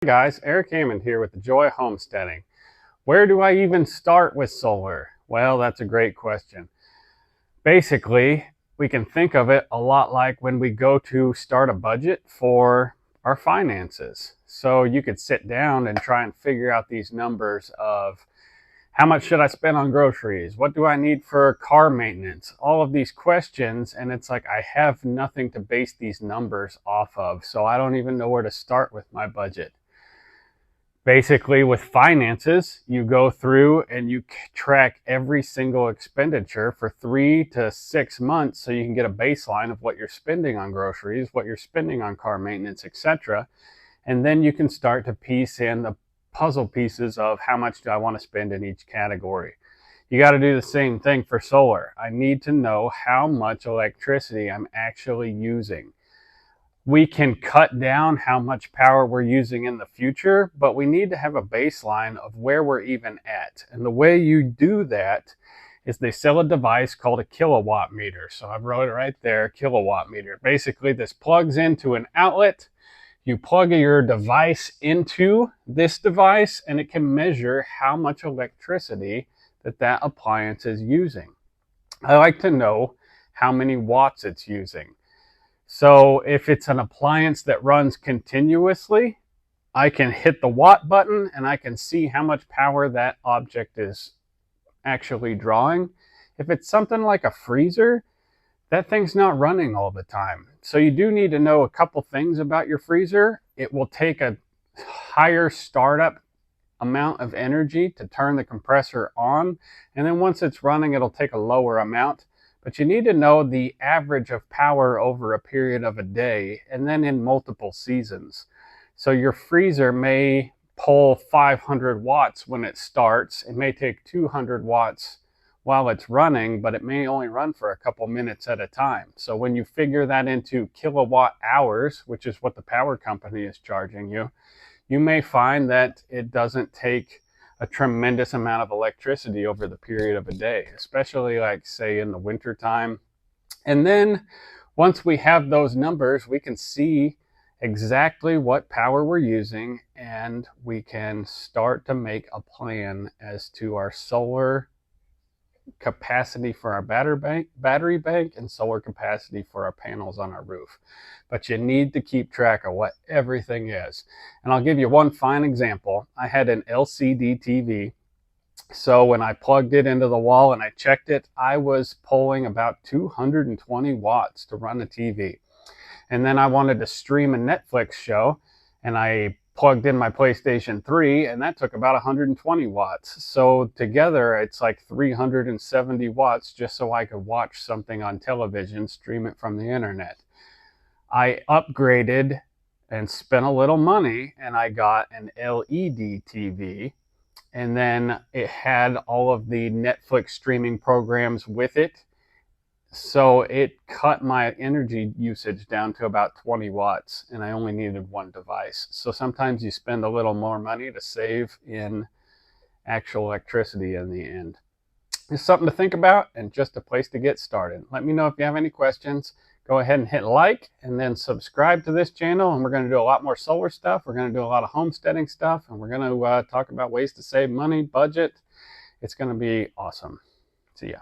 Hi guys, Eric Hammond here with the Joy of Homesteading. Where do I even start with solar? Well, that's a great question. Basically, we can think of it a lot like when we go to start a budget for our finances. So you could sit down and try and figure out these numbers of how much should I spend on groceries? What do I need for car maintenance? All of these questions, and it's like I have nothing to base these numbers off of, so I don't even know where to start with my budget. Basically, with finances, you go through and you track every single expenditure for 3 to 6 months so you can get a baseline of what you're spending on groceries, what you're spending on car maintenance, etc. And then you can start to piece in the puzzle pieces of how much do I want to spend in each category. You got to do the same thing for solar. I need to know how much electricity I'm actually using. We can cut down how much power we're using in the future, but we need to have a baseline of where we're even at. And the way you do that is they sell a device called a kilowatt meter. So I wrote it right there, kilowatt meter. Basically, this plugs into an outlet. You plug your device into this device, and it can measure how much electricity that appliance is using. I like to know how many watts it's using. So if it's an appliance that runs continuously, I can hit the watt button and I can see how much power that object is actually drawing. If it's something like a freezer, that thing's not running all the time. So you do need to know a couple things about your freezer. It will take a higher startup amount of energy to turn the compressor on. And then once it's running, it'll take a lower amount. But you need to know the average of power over a period of a day and then in multiple seasons. So your freezer may pull 500 watts when it starts. It may take 200 watts while it's running, but it may only run for a couple minutes at a time. So when you figure that into kilowatt hours, which is what the power company is charging you, you may find that it doesn't take a tremendous amount of electricity over the period of a day, especially like say in the winter time. And then once we have those numbers, we can see exactly what power we're using, and we can start to make a plan as to our solar capacity for our battery bank and solar capacity for our panels on our roof. But you need to keep track of what everything is. And I'll give you one fine example. I had an LCD TV. So when I plugged it into the wall and I checked it, I was pulling about 220 watts to run the TV. And then I wanted to stream a Netflix show, and I plugged in my PlayStation 3, and that took about 120 watts. So together, it's like 370 watts just so I could watch something on television, stream it from the internet. I upgraded and spent a little money, and I got an LED TV, and then it had all of the Netflix streaming programs with it. So it cut my energy usage down to about 20 watts, and I only needed one device. So sometimes you spend a little more money to save in actual electricity in the end. It's something to think about and just a place to get started. Let me know if you have any questions. Go ahead and hit like and then subscribe to this channel, and we're going to do a lot more solar stuff. We're going to do a lot of homesteading stuff, and we're going to talk about ways to save money, budget. It's going to be awesome. See ya.